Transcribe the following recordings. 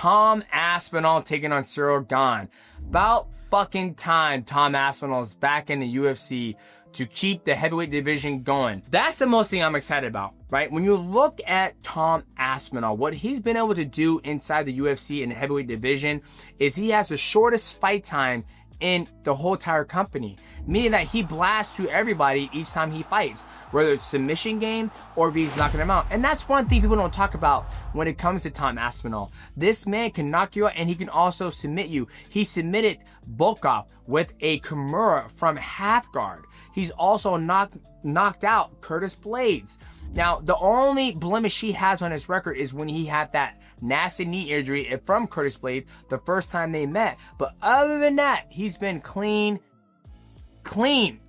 Tom Aspinall taking on Ciryl Gane. About fucking time Tom Aspinall is back in the UFC to keep the heavyweight division going. That's the most thing I'm excited about, right? When you look at Tom Aspinall, what he's been able to do inside the UFC in the heavyweight division is he has the shortest fight time in the whole entire company, meaning that he blasts through everybody each time he fights, whether it's submission game or if he's knocking them out. And that's one thing people don't talk about when it comes to Tom Aspinall. This man can knock you out and he can also submit you. He submitted Volkov with a Kimura from half guard. He's also knocked out Curtis Blades. Now, the only blemish he has on his record is when he had that nasty knee injury from Curtis Blades the first time they met. But other than that, he's been clean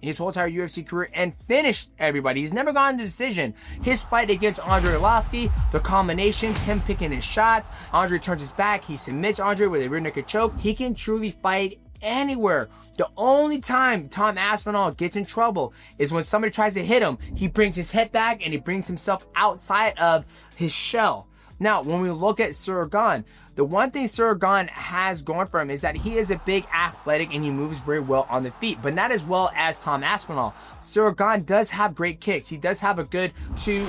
his whole entire UFC career and finished everybody. He's never gone to decision. His fight against Andre Arlovski, the combinations, him picking his shots, Andre turns his back, he submits Andre with a rear naked choke. He can truly fight anywhere. The only time Tom Aspinall gets in trouble is when somebody tries to hit him. He brings his head back and he brings himself outside of his shell. Now, when we look at Ciryl Gane, the one thing Ciryl Gane has going for him is that he is a big athletic and he moves very well on the feet, but not as well as Tom Aspinall. Ciryl Gane does have great kicks. He does have a good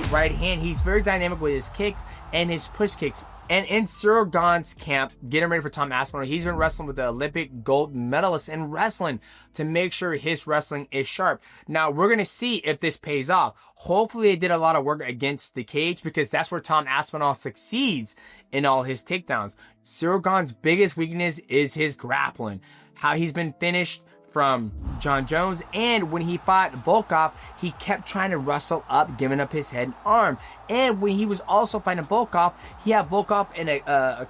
right hand. He's very dynamic with his kicks and his push kicks. And in Ciryl Gane's camp, getting ready for Tom Aspinall, he's been wrestling with the Olympic gold medalist in wrestling to make sure his wrestling is sharp. Now, we're going to see if this pays off. Hopefully, they did a lot of work against the cage because that's where Tom Aspinall succeeds in all his takedowns. Ciryl Gane's biggest weakness is his grappling. How he's been finished from Jon Jones, and when he fought Volkov, he kept trying to wrestle up, giving up his head and arm. And when he was also fighting Volkov, he had Volkov in a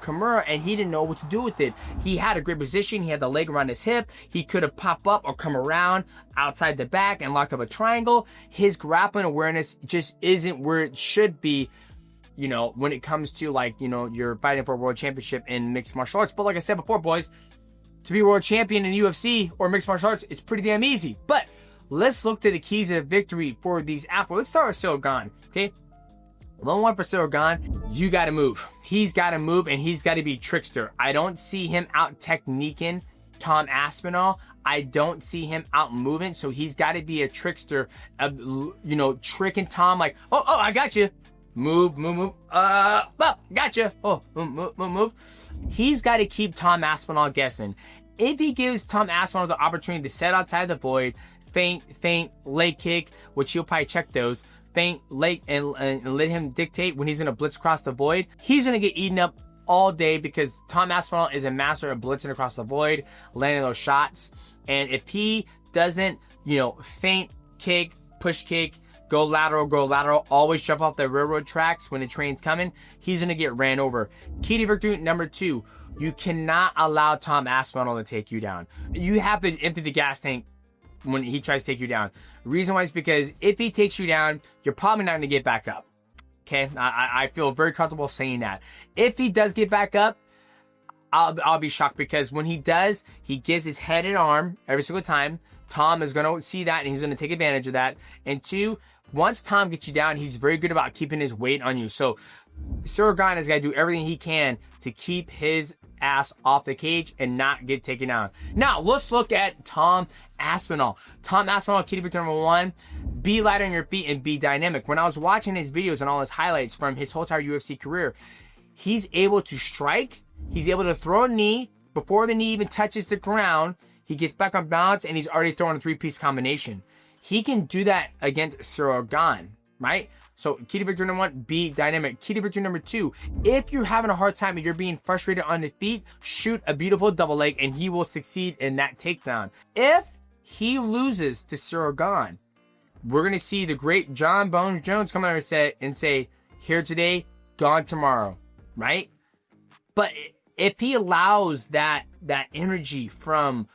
Kimura, and he didn't know what to do with it. He had a great position. He had the leg around his hip. He could have popped up or come around outside the back and locked up a triangle. His grappling awareness just isn't where it should be, you know, when it comes to, like, you know, you're fighting for a world championship in mixed martial arts. But like I said before, boys, to be world champion in UFC or mixed martial arts, it's pretty damn easy. But let's look to the keys of victory for these athletes. Let's start with Ciryl Gane, okay? 1-1 for Ciryl Gane. You got to move. He's got to move, and he's got to be trickster. I don't see him out techniquing Tom Aspinall. I don't see him out moving, so he's got to be a trickster of, you know, tricking Tom like, oh, I got you. Move. Gotcha. Oh, move. He's got to keep Tom Aspinall guessing. If he gives Tom Aspinall the opportunity to set outside the void, feint, leg kick, which he'll probably check those, feint, leg, and let him dictate when he's going to blitz across the void, he's going to get eaten up all day because Tom Aspinall is a master of blitzing across the void, landing those shots. And if he doesn't, you know, feint, kick, push kick, go lateral, always jump off the railroad tracks when the train's coming, he's going to get ran over. Key to victory number 2, you cannot allow Tom Aspinall to take you down. You have to empty the gas tank when he tries to take you down. The reason why is because if he takes you down, you're probably not going to get back up. Okay? I feel very comfortable saying that. If he does get back up, I'll be shocked because when he does, he gives his head and arm every single time. Tom is going to see that and he's going to take advantage of that. And 2, once Tom gets you down, he's very good about keeping his weight on you. So Ciryl Gane has got to do everything he can to keep his ass off the cage and not get taken down. Now, let's look at Tom Aspinall. Tom Aspinall, key to victory number 1, be light on your feet and be dynamic. When I was watching his videos and all his highlights from his whole entire UFC career, he's able to strike. He's able to throw a knee before the knee even touches the ground. He gets back on balance and he's already throwing a 3-piece combination. He can do that against Ciryl Gane, right? So key to victory number 1, be dynamic. Key to victory number 2, if you're having a hard time and you're being frustrated on the feet, shoot a beautiful double leg and he will succeed in that takedown. If he loses to Ciryl Gane, we're going to see the great John Bones Jones come out and say, here today, gone tomorrow, right? But if he allows that energy from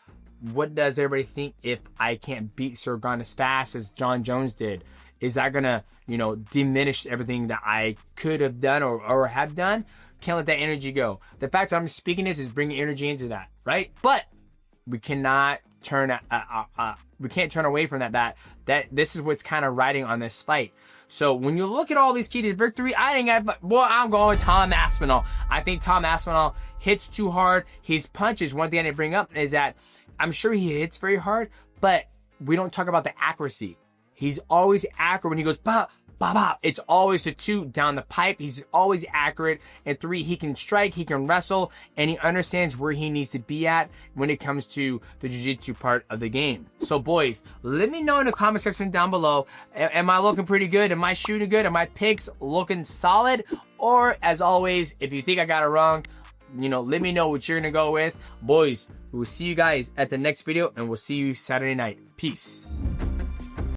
what does everybody think if I can't beat Ciryl Gane as fast as Jon Jones did? Is that gonna, you know, diminish everything that I could have done or have done? Can't let that energy go. The fact that I'm speaking this is bringing energy into that, right? But we cannot turn we can't turn away from that this is what's kind of riding on this fight. So when you look at all these keys to victory, I'm going with Tom Aspinall. I think Tom Aspinall hits too hard. His punches, one thing I didn't bring up is that I'm sure he hits very hard, but we don't talk about the accuracy. He's always accurate when he goes, bah, bah, bah. It's always the 2 down the pipe. He's always accurate. And 3, he can strike, he can wrestle, and he understands where he needs to be at when it comes to the jiu-jitsu part of the game. So boys, let me know in the comment section down below, am I looking pretty good? Am I shooting good? Are my picks looking solid? Or as always, if you think I got it wrong, you know, let me know what you're gonna go with. Boys, we'll see you guys at the next video, and we'll see you Saturday night. Peace.